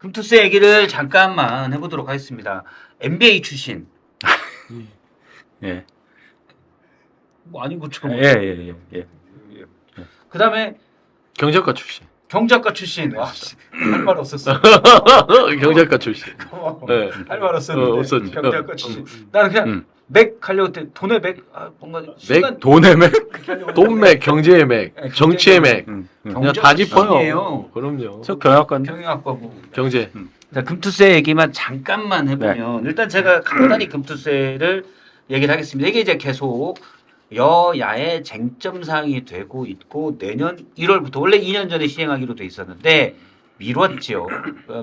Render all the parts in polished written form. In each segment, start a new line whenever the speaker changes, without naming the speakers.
금투세 얘기를 잠깐만 해보도록 하겠습니다. MBA 출신.
예.
뭐 아닌 것처럼.
예.
그 다음에
경제학과 출신.
경제학과 출신. 와, 할 말 없었어.
경제학과 출신. 네.
할 말 없었는데.
없었지.
경제학과 출신. 나는 그냥 맥 하려고 했더니 돈의 맥. 뭔가
맥, 돈의 맥,
그렇게 하려고
돈맥, 경제의 맥,
네,
정치의 맥.
했는데
그냥
경제학과
다 짚어요.
출신이에요.
그럼요.
저 경영학과인데.
경영학과고.
경제.
자, 금투세 얘기만 잠깐만 해보면 일단 제가 간단히 금투세를 얘기를 하겠습니다. 이게 이제 계속 여야의 쟁점 사항이 되고 있고 내년 1월부터 원래 2년 전에 시행하기로 돼 있었는데 미뤘죠.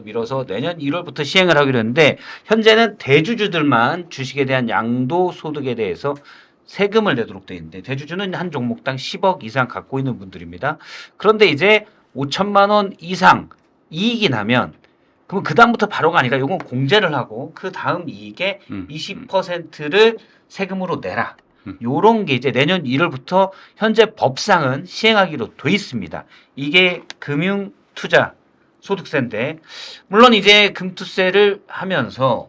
미뤄서 내년 1월부터 시행을 하기로 했는데 현재는 대주주들만 주식에 대한 양도소득에 대해서 세금을 내도록 돼 있는데 대주주는 한 종목당 10억 이상 갖고 있는 분들입니다. 그런데 이제 5천만 원 이상 이익이 나면 그럼 그 다음부터 바로가 아니라 이건 공제를 하고 그 다음 이익의 20%를 세금으로 내라. 요런 게 이제 내년 1월부터 현재 법상은 시행하기로 돼 있습니다. 이게 금융투자 소득세인데 물론 이제 금투세를 하면서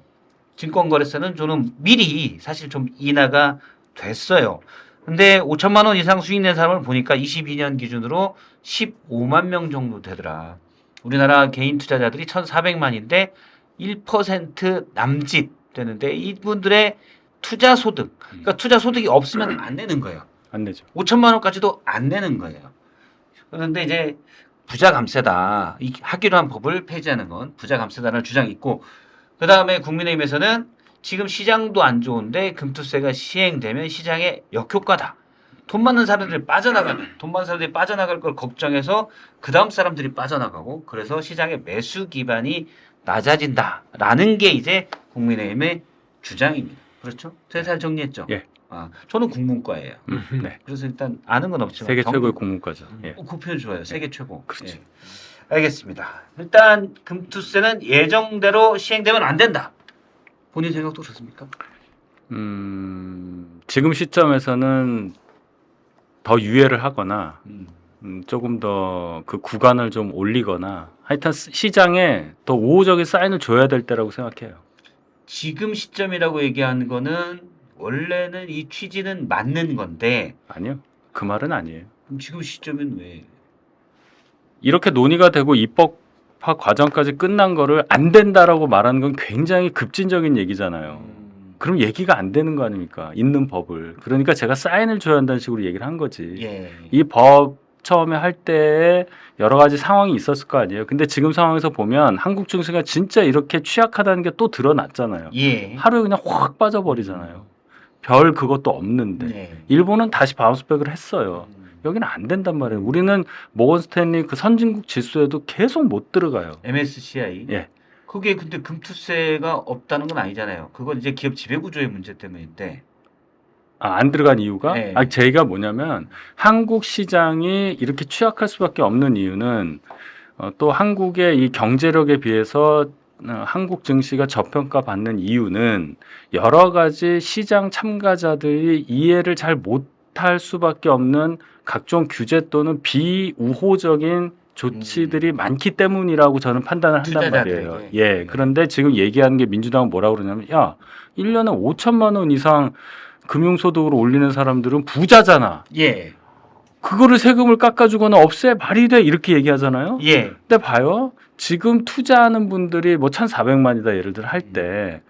증권거래세는 저는 미리 사실 좀 인하가 됐어요. 근데 5천만 원 이상 수익 낸 사람을 보니까 22년 기준으로 15만 명 정도 되더라. 우리나라 개인 투자자들이 1,400만인데 1% 남짓 되는데 이분들의 투자 소득, 그러니까 투자 소득이 없으면 안 내는 거예요.
안 되죠.
5천만 원까지도 안 내는 거예요. 그런데 이제 부자 감세다. 하기로 한 법을 폐지하는 건 부자 감세다라는 주장이 있고 그 다음에 국민의힘에서는 지금 시장도 안 좋은데 금투세가 시행되면 시장에 역효과다. 돈 많은 사람들이 빠져나가면 돈 많은 사람들이 빠져나갈 걸 걱정해서 그 다음 사람들이 빠져나가고 그래서 시장의 매수 기반이 낮아진다라는 게 이제 국민의힘의 주장입니다. 그렇죠? 잘 정리했죠?
예.
저는 국문과예요.
네.
그래서 일단 아는 건 없지만
세계 최고의 국문과죠. 예.
그 표현 좋아요. 세계 최고.
그렇죠.
예. 알겠습니다. 일단 금투세는 예정대로 시행되면 안 된다. 본인 생각도 그렇습니까?
지금 시점에서는 더 유예를 하거나 조금 더 그 구간을 좀 올리거나 하여튼 시장에 더 우호적인 사인을 줘야 될 때라고 생각해요.
지금 시점이라고 얘기하는 거는 원래는 이 취지는 맞는 건데
아니요. 그 말은 아니에요.
그럼 지금 시점은 왜?
이렇게 논의가 되고 입법화 과정까지 끝난 거를 안 된다라고 말하는 건 굉장히 급진적인 얘기잖아요. 그럼 얘기가 안 되는 거 아닙니까? 있는 법을. 그러니까 제가 사인을 줘야 한다는 식으로 얘기를 한 거지.
예.
이 법 처음에 할 때 여러 가지 상황이 있었을 거 아니에요. 근데 지금 상황에서 보면 한국 증시가 진짜 이렇게 취약하다는 게 또 드러났잖아요.
예.
하루에 그냥 확 빠져버리잖아요. 별 그것도 없는데.
네.
일본은 다시 바운스백을 했어요. 여기는 안 된단 말이에요. 우리는 모건 스탠리 그 선진국 지수에도 계속 못 들어가요.
MSCI.
예.
그게 근데 금투세가 없다는 건 아니잖아요. 그건 이제 기업 지배구조의 문제 때문인데.
안 들어간 이유가
네.
제가 뭐냐면 한국 시장이 이렇게 취약할 수밖에 없는 이유는 또 한국의 이 경제력에 비해서 한국 증시가 저평가 받는 이유는 여러 가지 시장 참가자들이 이해를 잘 못할 수밖에 없는 각종 규제 또는 비우호적인 조치들이 많기 때문이라고 저는 판단을 한단
투자자들에게.
말이에요. 예. 그런데 지금 얘기하는 게 민주당은 뭐라고 그러냐면 1년에 5천만 원 이상 금융소득으로 올리는 사람들은 부자잖아.
예.
그거를 세금을 깎아주거나 없애 말이 돼 이렇게 얘기하잖아요.
예.
근데 봐요. 지금 투자하는 분들이 뭐 1,400만이다 예를 들어 할 때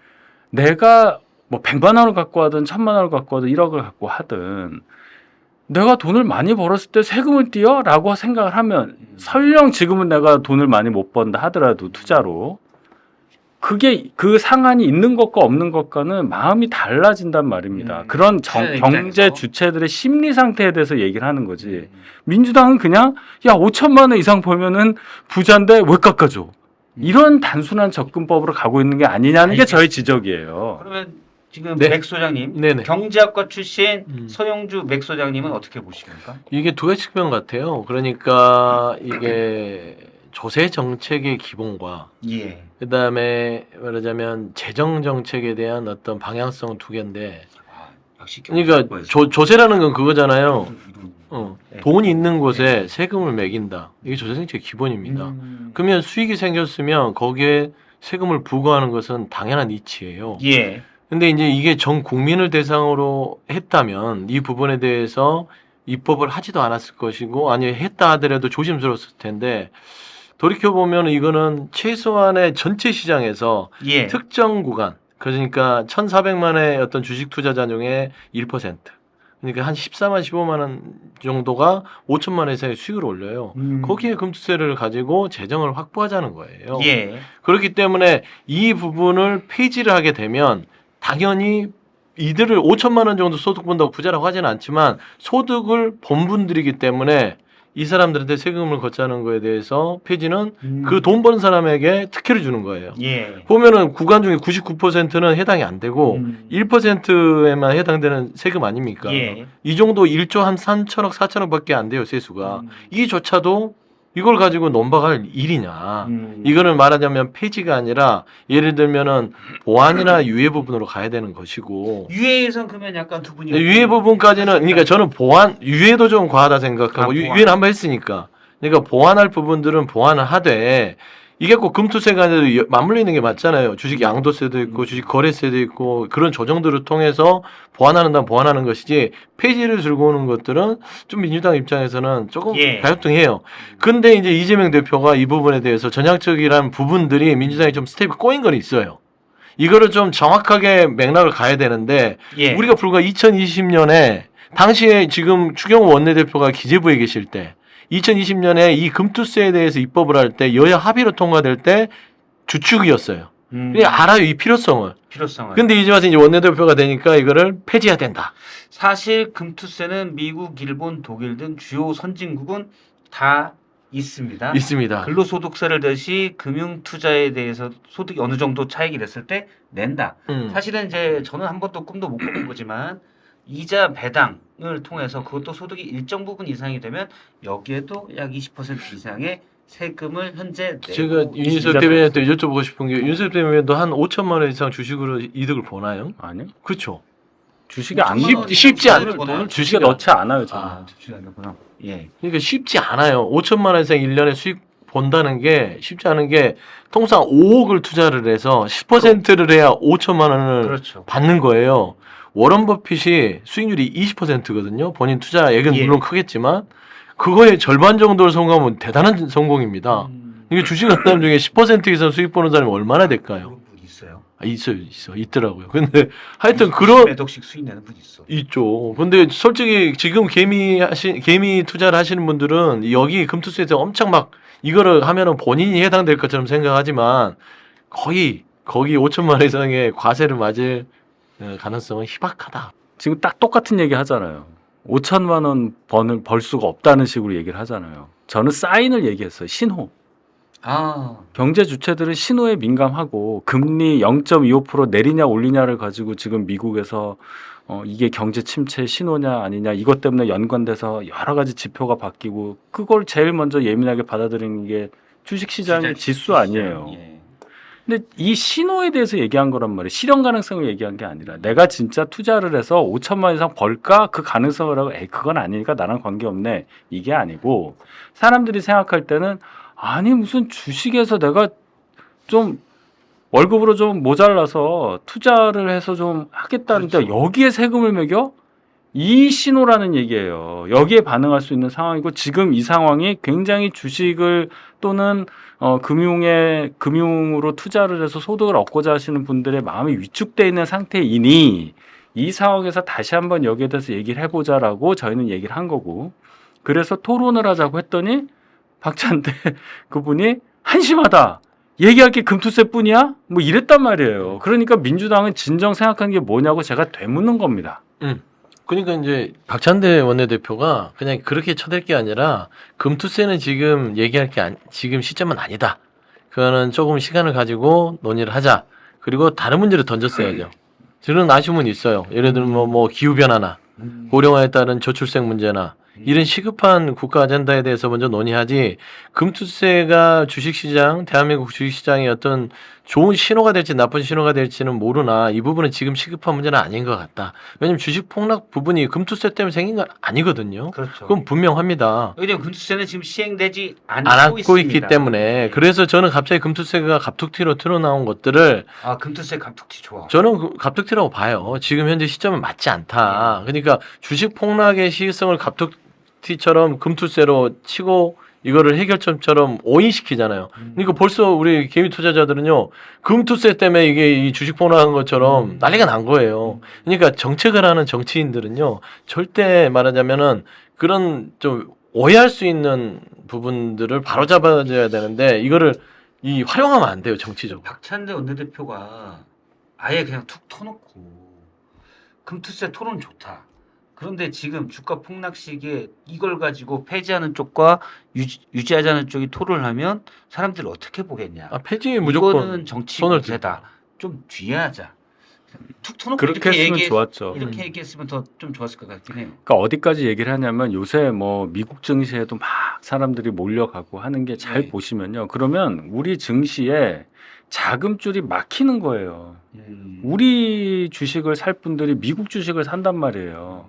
내가 뭐 100만 원을 갖고 하든 1,000만 원을 갖고 하든 1억을 갖고 하든 내가 돈을 많이 벌었을 때 세금을 띄어라고 생각을 하면 설령 지금은 내가 돈을 많이 못 번다 하더라도 투자로 그게 그 상한이 있는 것과 없는 것과는 마음이 달라진단 말입니다. 그런
투자자
경제
입장에서.
주체들의 심리 상태에 대해서 얘기를 하는 거지. 민주당은 그냥 5천만 원 이상 벌면은 부자인데 왜 깎아줘? 이런 단순한 접근법으로 가고 있는 게 아니냐는 게 저의 지적이에요.
그러면 지금
네.
맥 소장님,
네네.
경제학과 출신 서영주 맥 소장님은 어떻게 보십니까?
이게 두 가지 측면 같아요. 그러니까 이게 조세 정책의 기본과
예.
그다음에 말하자면 재정 정책에 대한 어떤 방향성은 두 개인데
부각시켜.
그러니까 조세라는 건 그거잖아요.
네.
돈이 있는 곳에 세금을 매긴다. 이게 조세 정책의 기본입니다. 그러면 수익이 생겼으면 거기에 세금을 부과하는 것은 당연한 이치예요.
예.
근데 이제 이게 전 국민을 대상으로 했다면 이 부분에 대해서 입법을 하지도 않았을 것이고 아니 했다 하더라도 조심스러웠을 텐데 돌이켜 보면 이거는 최소한의 전체 시장에서
예.
특정 구간 그러니까 1,400만의 어떤 주식 투자자 중에 1% 그러니까 한 14만 15만 원 정도가 5천만 원 이상의 수익을 올려요. 거기에 금투세를 가지고 재정을 확보하자는 거예요.
예.
그렇기 때문에 이 부분을 폐지를 하게 되면 당연히 이들을 5천만 원 정도 소득 본다고 부자라고 하지는 않지만 소득을 본 분들이기 때문에 이 사람들한테 세금을 걷자는 거에 대해서 폐지는 그 돈 버는 사람에게 특혜를 주는 거예요.
예.
보면은 구간 중에 99%는 해당이 안 되고 1%에만 해당되는 세금 아닙니까?
예.
이 정도 1조 한 3천억 4천억밖에 안 돼요 세수가. 이조차도 이걸 가지고 논박할 일이냐? 이거는 말하자면 폐지가 아니라 예를 들면은 보완이나 유예 부분으로 가야 되는 것이고
유해에선 그러면 약간 두 분이
유예 부분까지는 그러니까 저는 보완 유예도 좀 과하다 생각하고
보완.
유예는 한번 했으니까 그러니까 보완할 부분들은 보완을 하되 이게 꼭 금투세가 아니라 맞물려 있는 게 맞잖아요. 주식 양도세도 있고 주식 거래세도 있고 그런 조정들을 통해서 보완하는 보완하는 것이지 폐지를 들고 오는 것들은 좀 민주당 입장에서는 조금
예.
가격등해요. 근데 이제 이재명 대표가 이 부분에 대해서 전향적이라는 부분들이 민주당이 좀 스텝이 꼬인 건 있어요. 이거를 좀 정확하게 맥락을 가야 되는데
예.
우리가 불과 2020년에 당시에 지금 추경호 원내대표가 기재부에 계실 때 2020년에 이 금투세에 대해서 입법을 할 때 여야 합의로 통과될 때 주축이었어요. 그냥 알아요 이 필요성을.
필요성을.
근데 이제 와서 이제 원내대표가 되니까 이거를 폐지해야 된다.
사실 금투세는 미국, 일본, 독일 등 주요 선진국은 다 있습니다.
있습니다.
근로소득세를 듯이 금융투자에 대해서 소득이 어느 정도 차익이 됐을 때 낸다. 사실은 이제 저는 한 번도 꿈도 못 꿔본 거지만 이자 배당을 통해서 그것도 소득이 일정 부분 이상이 되면 여기에도 약 20% 이상의 세금을 현재 내고
제가 윤석열
있습니다.
대변인한테 여쭤보고 싶은 게 윤석열 대변인도 한 5천만 원 이상 주식으로 이득을 보나요?
아니요.
그렇죠.
주식이 안
쉽지 않-
돈을
주식에 넣지 않아요 저는.
주식이 아니구나. 예.
그러니까 쉽지 않아요. 5천만 원 이상 1년에 수익 본다는 게 쉽지 않은 게 통상 5억을 투자를 해서 10%를 해야 5천만 원을
그렇죠.
받는 거예요. 워런 버핏이 수익률이 20%거든요. 본인 투자액은
예.
물론 크겠지만 그거의 절반 정도를 성공하면 대단한 성공입니다. 이게 주식 한 사람 중에 10% 이상 수익 보는 사람이 얼마나 될까요?
그런 분 있어요.
아, 있더라고요. 근데 하여튼 그런
몇 억씩 수익 내는 분 있어.
있죠. 근데 솔직히 지금 개미 투자를 하시는 분들은 여기 금투세에서 엄청 막 이거를 하면은 본인이 해당될 것처럼 생각하지만 거의 5천만 원 이상의 과세를 맞을 가능성은 희박하다.
지금 딱 똑같은 얘기 하잖아요. 5천만 원 벌 수가 없다는 식으로 얘기를 하잖아요. 저는 사인을 얘기했어요. 신호.
아,
경제 주체들은 신호에 민감하고 금리 0.25% 내리냐 올리냐를 가지고 지금 미국에서 이게 경제 침체 신호냐 아니냐 이것 때문에 연관돼서 여러 가지 지표가 바뀌고 그걸 제일 먼저 예민하게 받아들이는 게 주식시장 지수 아니에요.
예.
근데 이 신호에 대해서 얘기한 거란 말이에요. 실현 가능성을 얘기한 게 아니라 내가 진짜 투자를 해서 5천만 원 이상 벌까 그 가능성을 하고 그건 아니니까 나랑 관계없네. 이게 아니고 사람들이 생각할 때는 아니 무슨 주식에서 내가 좀 월급으로 좀 모자라서 투자를 해서 좀 하겠다는데
그렇죠.
여기에 세금을 매겨? 이 신호라는 얘기예요. 여기에 반응할 수 있는 상황이고 지금 이 상황이 굉장히 주식을 또는 금융으로 투자를 해서 소득을 얻고자 하시는 분들의 마음이 위축되어 있는 상태이니 이 상황에서 다시 한번 여기에 대해서 얘기를 해보자라고 저희는 얘기를 한 거고 그래서 토론을 하자고 했더니 박찬대 그분이 한심하다. 얘기할 게 금투세뿐이야? 뭐 이랬단 말이에요. 그러니까 민주당은 진정 생각하는 게 뭐냐고 제가 되묻는 겁니다.
그러니까 이제 박찬대 원내대표가 그냥 그렇게 쳐댈 게 아니라 금투세는 지금 얘기할 게 지금 시점은 아니다. 그거는 조금 시간을 가지고 논의를 하자. 그리고 다른 문제를 던졌어야죠. 저는 아쉬움은 있어요. 예를 들면 뭐 기후 변화나 고령화에 따른 저출생 문제나 이런 시급한 국가 아젠다에 대해서 먼저 논의하지 금투세가 주식시장, 대한민국 주식시장의 어떤 좋은 신호가 될지 나쁜 신호가 될지는 모르나 이 부분은 지금 시급한 문제는 아닌 것 같다. 왜냐하면 주식 폭락 부분이 금투세 때문에 생긴 건 아니거든요.
그렇죠.
그건 분명합니다.
왜냐면 금투세는 지금 시행되지
안
않고
하고 있기
있습니다.
때문에
네.
그래서 저는 갑자기 금투세가 갑툭튀로 틀어나온 것들을
아 금투세 갑툭튀 좋아.
저는 갑툭튀라고 봐요. 지금 현재 시점은 맞지 않다. 그러니까 주식 폭락의 시기성을 갑툭튀처럼 금투세로 치고 이거를 해결점처럼 오인시키잖아요. 그러니까 벌써 우리 개미 투자자들은요 금투세 때문에 이게 이 주식 폭락한 것처럼 난리가 난 거예요. 그러니까 정책을 하는 정치인들은요 절대 말하자면은 그런 좀 오해할 수 있는 부분들을 바로 잡아줘야 되는데 이거를 이 활용하면 안 돼요 정치적으로.
박찬대 원내대표가 아예 그냥 툭 터놓고 금투세 토론 좋다. 그런데 지금 주가 폭락 시기에 이걸 가지고 폐지하는 쪽과 유지하자는 쪽이 토론을 하면 사람들이 어떻게 보겠냐.
폐지 무조건
이거는 정치
손을
문제다. 좀 뒤에하자. 툭 터놓고
그렇게 했으면 좋았죠.
이렇게 얘기했으면 더 좀 좋았을 것 같긴 해요.
그러니까 어디까지 얘기를 하냐면 요새 뭐 미국 증시에도 막 사람들이 몰려가고 하는 게 잘
네.
보시면요. 그러면 우리 증시에 자금줄이 막히는 거예요. 우리 주식을 살 분들이 미국 주식을 산단 말이에요.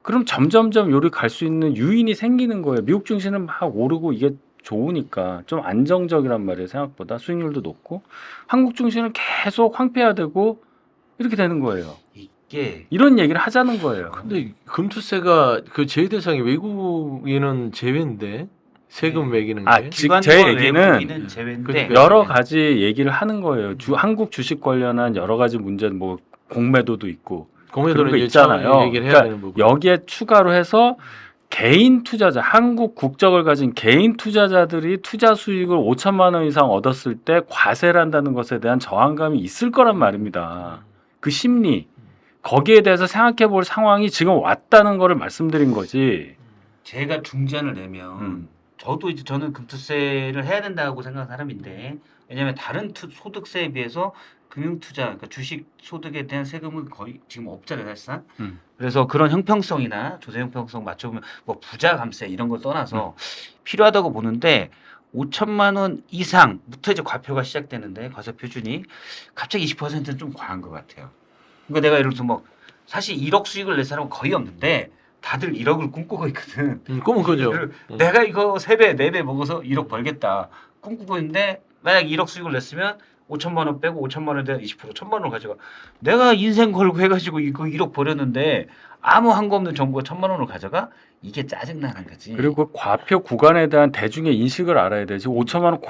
그럼 점점점 요리 갈 수 있는 유인이 생기는 거예요. 미국 증시는 막 오르고 이게 좋으니까 좀 안정적이란 말이에요. 생각보다 수익률도 높고 한국 증시는 계속 황폐화되고 이렇게 되는 거예요.
이게
이런 얘기를 하자는 거예요.
근데 금투세가 그 제외 대상이 외국인은 제외인데 세금
네.
매기는 게
아, 제 얘기는
외국인은 제외인데
그러니까
여러 가지 얘기를 하는 거예요. 한국 주식 관련한 여러 가지 문제, 뭐 공매도도 있고
공매도는
그런 거
이제
있잖아요.
참 얘기를 해야
그러니까
되는 부분.
여기에 추가로 해서 개인 투자자, 한국 국적을 가진 개인 투자자들이 투자 수익을 5천만 원 이상 얻었을 때 과세를 한다는 것에 대한 저항감이 있을 거란 말입니다. 그 심리, 거기에 대해서 생각해 볼 상황이 지금 왔다는 거를 말씀드린 거지.
제가 중전을 내면 저도 이제 저는 금투세를 해야 된다고 생각하는 사람인데 왜냐하면 다른 소득세에 비해서 금융투자, 그러니까 주식 소득에 대한 세금은 거의 지금 없잖아요, 사실상. 그래서 그런 형평성이나 조세 형평성 맞춰보면 뭐 부자 감세 이런 걸 떠나서 필요하다고 보는데 5천만 원 이상부터 이제 과표가 시작되는데 과세 표준이 갑자기 20%는 좀 과한 것 같아요. 그러니까 내가 예를 들어서 뭐 사실 1억 수익을 낼 사람은 거의 없는데 다들 1억을 꿈꾸고 있거든.
꿈은 그죠.
내가 이거 3배, 4배 먹어서 1억 벌겠다. 꿈꾸고 있는데 만약 1억 수익을 냈으면 5천만 원 빼고 5천만 원에 대한 20% 1천만 원을 가져가. 내가 인생 걸고 해가지고 이거 1억 버렸는데 아무 한거 없는 정부가 1천만 원을 가져가? 이게 짜증나는 거지.
그리고 과표 구간에 대한 대중의 인식을 알아야 되지. 5천만 원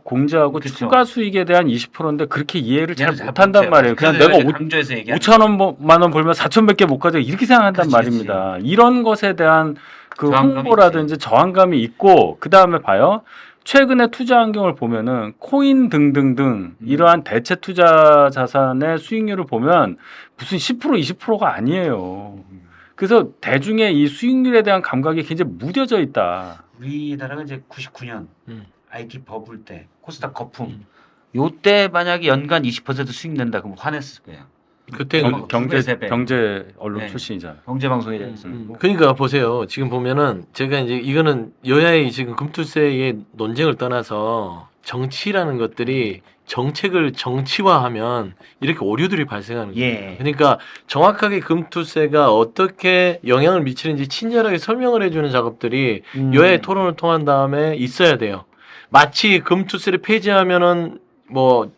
공제하고
그쵸.
추가 수익에 대한 20%인데 그렇게 이해를 잘
잘
못한단
못해요.
말이에요. 그냥
그래서
내가
제가 강조해서 얘기하는
5천만 원 벌면 4천밖에 못 가져 이렇게 생각한단
그렇지,
말입니다. 이런 것에 대한 그
저항감이
홍보라든지 저항감이 있고 그 다음에 봐요. 최근에 투자 환경을 보면은 코인 등등등 이러한 대체 투자 자산의 수익률을 보면 무슨 10% 20%가 아니에요. 그래서 대중의 이 수익률에 대한 감각이 굉장히 무뎌져 있다.
우리나라가 이제 99년
음.
IT 버블 때 코스닥 거품 요때 만약에 연간 20% 수익 낸다 그러면 화냈을 거예요.
그때
경-
경제
세 배.
경제 언론
네.
출신이잖아요.
경제방송에 대해서
그러니까 보세요. 지금 보면은 제가 이제 이거는 여야의 지금 금투세의 논쟁을 떠나서 정치라는 것들이 정책을 정치화하면 이렇게 오류들이 발생하는 거예요.
예.
그러니까 정확하게 금투세가 어떻게 영향을 미치는지 친절하게 설명을 해주는 작업들이 여야의 토론을 통한 다음에 있어야 돼요. 마치 금투세를 폐지하면은 뭐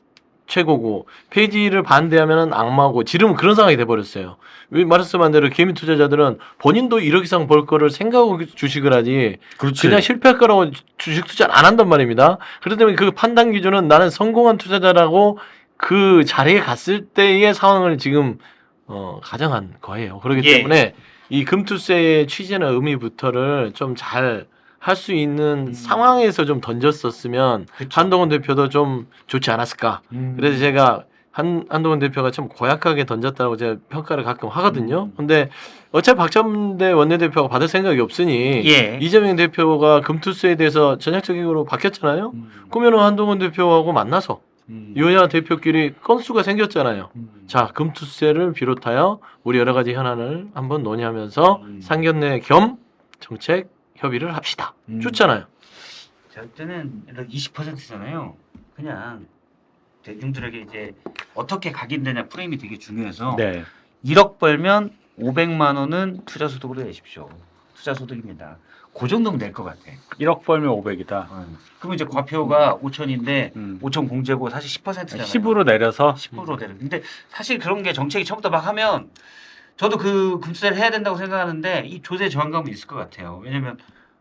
최고고 폐지를 반대하면은 악마고 지금은 그런 상황이 돼버렸어요. 왜 말씀한 대로 개미 투자자들은 본인도 1억 이상 벌 거를 생각하고 주식을 하지 그냥 실패할 거라고 주식 투자를 안 한단 말입니다. 그렇기 때문에 그 판단 기준은 나는 성공한 투자자라고 그 자리에 갔을 때의 상황을 지금 가정한 거예요. 그렇기
예.
때문에 이 금투세의 취지나 의미부터를 좀 잘 할 수 있는 상황에서 좀 던졌었으면
그쵸.
한동훈 대표도 좀 좋지 않았을까. 그래서 제가 한동훈 대표가 좀 고약하게 던졌다고 제가 평가를 가끔 하거든요. 근데 어차피 박찬대 원내대표가 받을 생각이 없으니
예.
이재명 대표가 금투세에 대해서 전략적으로 바뀌었잖아요. 그러면 한동훈 대표하고 만나서 여야 대표끼리 건수가 생겼잖아요. 자, 금투세를 비롯하여 우리 여러 가지 현안을 한번 논의하면서 상견례 겸 정책 협의를 합시다.
음.
좋잖아요.
자, 때는 20%잖아요. 그냥 대중들에게 이제 어떻게 각인되냐 프레임이 되게 중요해서
네.
1억 벌면 500만 원은 투자 소득으로 내십시오. 투자 소득입니다. 그 정도면 될 것 같아.
1억 벌면 500이다.
그러면 이제 과표가 5천인데
음.
5천 공제고 사실 10%잖아요.
10으로 내려서
10% 되는. 근데 사실 그런 게 정책이 처음부터 막 하면 저도 그 금투자를 해야 된다고 생각하는데 이 조세 저항감은 있을 것 같아요. 왜냐면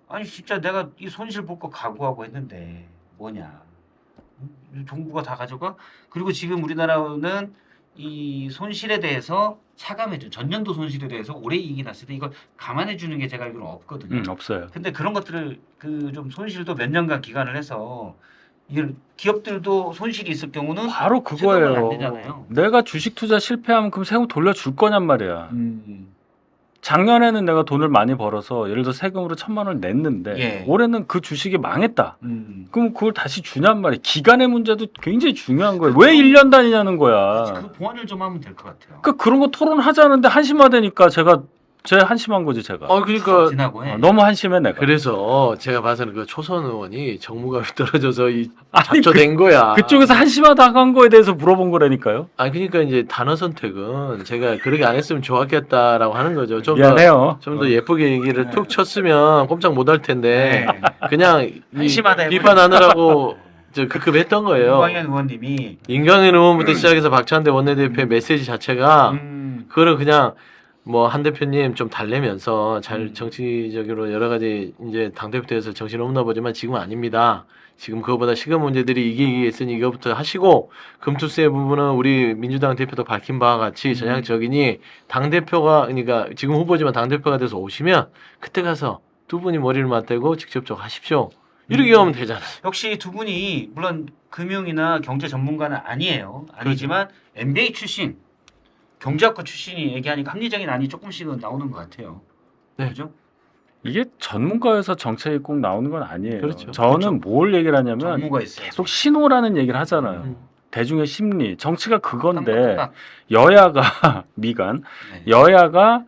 아니 진짜 내가 이 손실 볼 거 각오하고 했는데 뭐냐. 정부가 다 가져가? 그리고 지금 우리나라는 이 손실에 대해서 차감해줘. 전년도 손실에 대해서 올해 이익이 났을 때 이걸 감안해 주는 게 제가 알기로는 없거든요.
없어요.
근데 그런 것들을 그 좀 손실도 몇 년간 기간을 해서 이걸 기업들도 손실이 있을 경우는
바로
세금은 안
그거예요.
내잖아요.
내가 주식 투자 실패하면 그럼 세금 돌려줄 거냔 말이야. 작년에는 내가 돈을 많이 벌어서 예를 들어 세금으로 1,000만 원을 냈는데
예.
올해는 그 주식이 망했다.
음.
그럼 그걸 다시 주냔 말이야. 기간의 문제도 굉장히 중요한 거예요. 왜 1년 단위냐는 거야.
그 보완을 좀 하면 될 것 같아요.
그런 거 토론하자는데 한심하다니까 제 한심한 거지 제가.
그러니까
지나고 해.
너무 한심해 내가.
그래서 제가 봐서는 그 초선 의원이 정무감이 떨어져서 이
아니,
잡초된 거야.
그쪽에서 한심하다 한 거에 대해서 물어본 거라니까요.
그러니까 이제 단어 선택은 제가 그렇게 안 했으면 좋았겠다라고 하는 거죠.
미안해요.
좀 더 예쁘게 얘기를 툭 쳤으면 꼼짝 못 할 텐데
네.
그냥 이
한심하다
비판하느라고 저 급급했던 거예요.
김광현 의원님이
인강현 의원부터 시작해서 박찬대 원내대표의 메시지 자체가 그거를 그냥 뭐 한 대표님 좀 달래면서 잘 정치적으로 여러 가지 이제 당대표에서 정신 없나 보지만 지금은 아닙니다. 지금 그거보다 시급 문제들이 이게 있으니 이거부터 하시고 금투세 부분은 우리 민주당 대표도 밝힌 바와 같이 전향적이니 당대표가 그러니까 지금 후보지만 당대표가 돼서 오시면 그때 가서 두 분이 머리를 맞대고 직접적으로 하십시오. 이렇게 하면 되잖아요.
역시 두 분이 물론 금융이나 경제 전문가는 아니에요. 아니지만 MBA 출신, 경제학과 출신이 얘기하니까 합리적인 안이 조금씩은 나오는 것 같아요.
네.
그죠?
이게 전문가여서 정책이 꼭 나오는 건 아니에요.
그렇죠.
저는 뭘 얘기를 하냐면
전문가 있어요.
계속 신호라는 얘기를 하잖아요. 대중의 심리, 정치가 그건데
깜빡깜빡.
여야가 미간
네.
여야가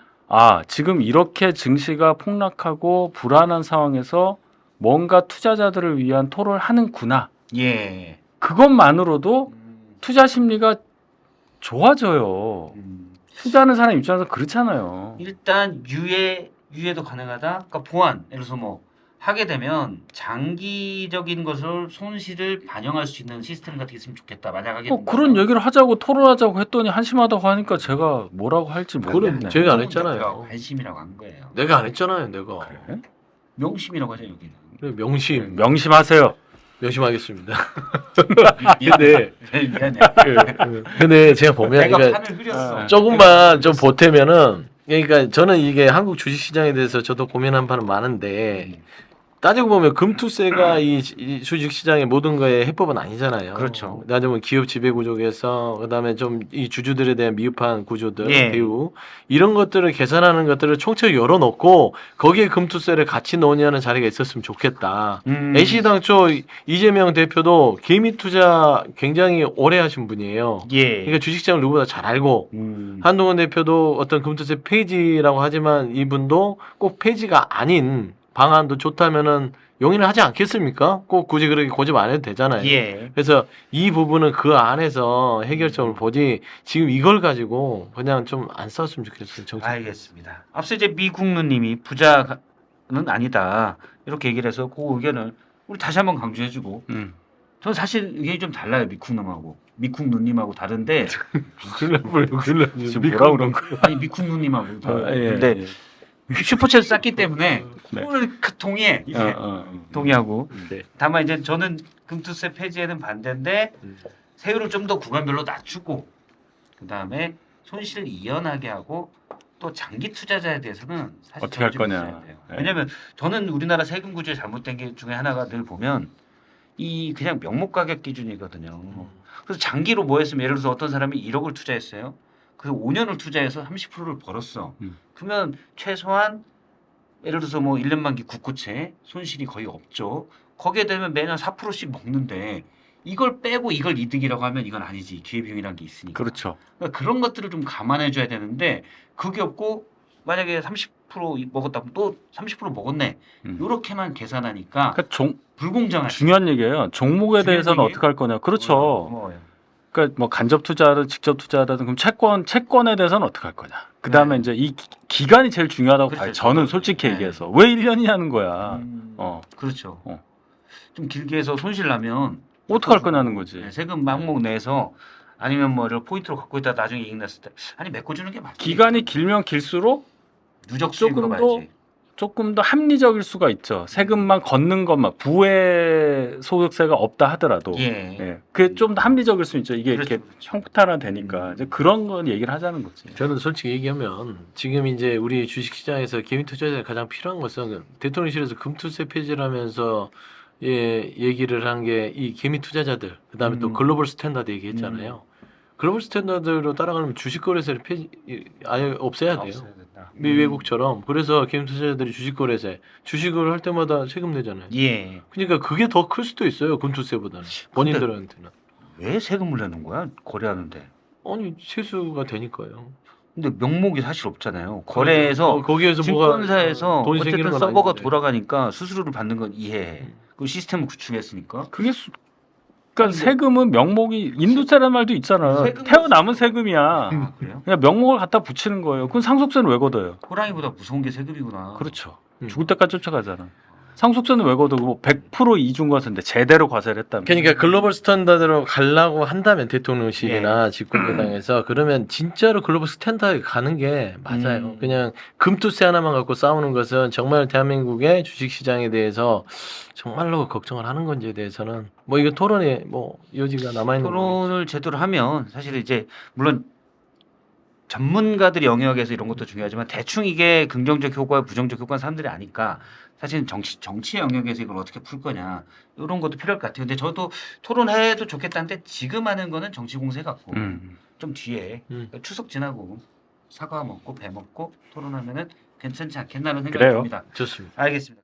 지금 이렇게 증시가 폭락하고 불안한 상황에서 뭔가 투자자들을 위한 토론을 하는구나.
예.
그것만으로도 투자 심리가 좋아져요. 투자하는 사람 입장에서 그렇잖아요.
일단 유예도 가능하다. 그러니까 보완. 예를 들어서 뭐 하게 되면 장기적인 것을 손실을 반영할 수 있는 시스템 같은 게 있으면 좋겠다. 만약 하게 된다.
그런 얘기를 하자고 토론하자고 했더니 한심하다고 하니까 제가 뭐라고 할지 모르겠네.
제가 안 했잖아요.
관심이라고 한 거예요.
내가 안 했잖아요. 내가
그래?
명심이라고 하죠 여기는.
그래, 명심
명심하세요.
명심하겠습니다. 근데
미안해.
근데 제가 보면
내가
그러니까
판을 흐렸어.
조금만 좀 보태면은 그러니까 저는 이게 한국 주식시장에 대해서 저도 고민한 바는 많은데 따지고 보면 금투세가 이 주식시장의 모든 거에 해법은 아니잖아요.
그렇죠.
따지면 기업 지배구조에서 그다음에 좀 이 주주들에 대한 미흡한 구조들
예.
배우 이런 것들을 개선하는 것들을 총체적으로 열어놓고 거기에 금투세를 같이 넣느냐는 자리가 있었으면 좋겠다. 애시당초 이재명 대표도 개미 투자 굉장히 오래 하신 분이에요.
예.
그러니까 주식시장을 누구보다 잘 알고 한동훈 대표도 어떤 금투세 폐지라고 하지만 이분도 꼭 폐지가 아닌 방안도 좋다면은 용인을 하지 않겠습니까? 꼭 굳이 그렇게 고집 안 해도 되잖아요.
예.
그래서 이 부분은 그 안에서 해결점을 보지 지금 이걸 가지고 그냥 좀 안 싸웠으면 좋겠어요. 정치.
알겠습니다. 앞서 이제 미국누님이 부자는 아니다 이렇게 얘기를 해서 그 의견을 우리 다시 한번 강조해주고 저는 사실 의견이 좀 달라요 미국누님하고 다른데
지금 뭐라 그런 거예요?
아니 미국누님하고
예.
근데 슈퍼챗 쌌기 때문에
네.
오늘 동의해 이제 동의하고
네.
다만 이제 저는 금투세 폐지에는 반대인데 세율을 좀 더 구간별로 낮추고 그 다음에 손실을 이연하게 하고 또 장기 투자자에 대해서는 사실
어떻게 할
정해지고
거냐.
있어야 돼요.
네.
왜냐하면 저는 우리나라 세금 구조에 잘못된 게 중에 하나가 늘 보면 이 그냥 명목 가격 기준이거든요. 그래서 장기로 뭐 했으면 예를 들어서 어떤 사람이 1억을 투자했어요. 그래서 5년을 투자해서 30%를 벌었어. 그러면 최소한 예를 들어서 뭐 1년 만기 국고채 손실이 거의 없죠. 거기에 되면 매년 4%씩 먹는데 이걸 빼고 이걸 이득이라고 하면 이건 아니지. 기회비용이라는 게 있으니까.
그렇죠.
그러니까 그런 것들을 좀 감안해 줘야 되는데 그게 없고 만약에 30% 먹었다면 또 30% 먹었네. 이렇게만 계산하니까
그러니까
불공정한.
중요한 얘기예요. 종목에
중요한
대해서는
얘기예요?
어떻게 할 거냐. 그렇죠.
고마워요.
그러니까 뭐 간접 투자든 직접 투자든 그럼 채권에 대해서는 어떻게 할 거냐. 그다음에
네.
이제 이 기간이 제일 중요하다고
그렇죠.
봐요. 저는 솔직히
네.
얘기해서 왜 1년이냐는 거야.
그렇죠.
어.
좀 길게 해서 손실 나면
어떡할 거냐는 거지.
네, 세금 막목 내서 아니면 뭐를 포인트로 갖고 있다 나중에 이익 났을 때 아니 메꿔주는 게 맞지.
기간이 길면 길수록
누적 수익으로
조금 더
봐야지.
조금 더 합리적일 수가 있죠. 세금만 걷는 것만 부의 소득세가 없다 하더라도
예.
예. 그게 좀 더 합리적일 수 있죠. 이게
그렇죠,
이렇게
그렇죠.
형태화 되니까 이제 그런 건 얘기를 하자는 거지.
저는 솔직히 얘기하면 지금 이제 우리 주식시장에서 개미 투자자에 가장 필요한 것은 대통령실에서 금투세 폐지를 하면서 얘기를 한 게 이 개미 투자자들 그다음에 또 글로벌 스탠다드 얘기했잖아요. 글로벌 스탠다드로 따라가려면 주식거래세를 아예 없애야 돼요.
없어야 된다.
외국처럼. 그래서 개미 투자자들이 주식거래세 주식을 할 때마다 세금 내잖아요.
예.
그러니까 그게 더 클 수도 있어요. 금투세보다는 본인들한테는.
왜 세금을 내는 거야? 거래하는데.
아니 세수가 되니까요.
근데 명목이 사실 없잖아요. 거래에서
거기에서
증권사에서
돈이
어쨌든
생기는 건
서버가
아닌데.
돌아가니까 수수료를 받는 건 이해해. 그 시스템을 구축했으니까.
그게 그러니까 세금은 명목이 인도세라는 말도 있잖아.
세금은
태어남은 세금이야.
아, 그래요?
그냥 명목을 갖다 붙이는 거예요. 그건 상속세는 왜 걷어요?
호랑이보다 무서운 게 세금이구나.
그렇죠.
음.
죽을 때까지 쫓아가잖아. 상속세는 왜 걷어? 뭐 100% 이중 과세인데 제대로 과세를 했다면.
그러니까 글로벌 스탠다드로 가려고 한다면 대통령실이나 집권여당에서 그러면 진짜로 글로벌 스탠다드 가는 게 맞아요. 그냥 금투세 하나만 갖고 싸우는 것은 정말 대한민국의 주식시장에 대해서 정말로 걱정을 하는 건지에 대해서는 뭐 이거 토론에 뭐 여지가 남아 있는 거죠.
토론을 제대로 하면 사실 이제 물론 전문가들의 영역에서 이런 것도 중요하지만 대충 이게 긍정적 효과, 부정적 효과는 사람들이 아니까 사실은 정치 영역에서 이걸 어떻게 풀 거냐 이런 것도 필요할 것 같아요. 근데 저도 토론해도 좋겠다는데 지금 하는 거는 정치 공세 같고 좀 뒤에 추석 지나고 사과 먹고 배 먹고 토론하면은 괜찮지 않겠나는 생각이
그래요.
듭니다.
좋습니다.
알겠습니다.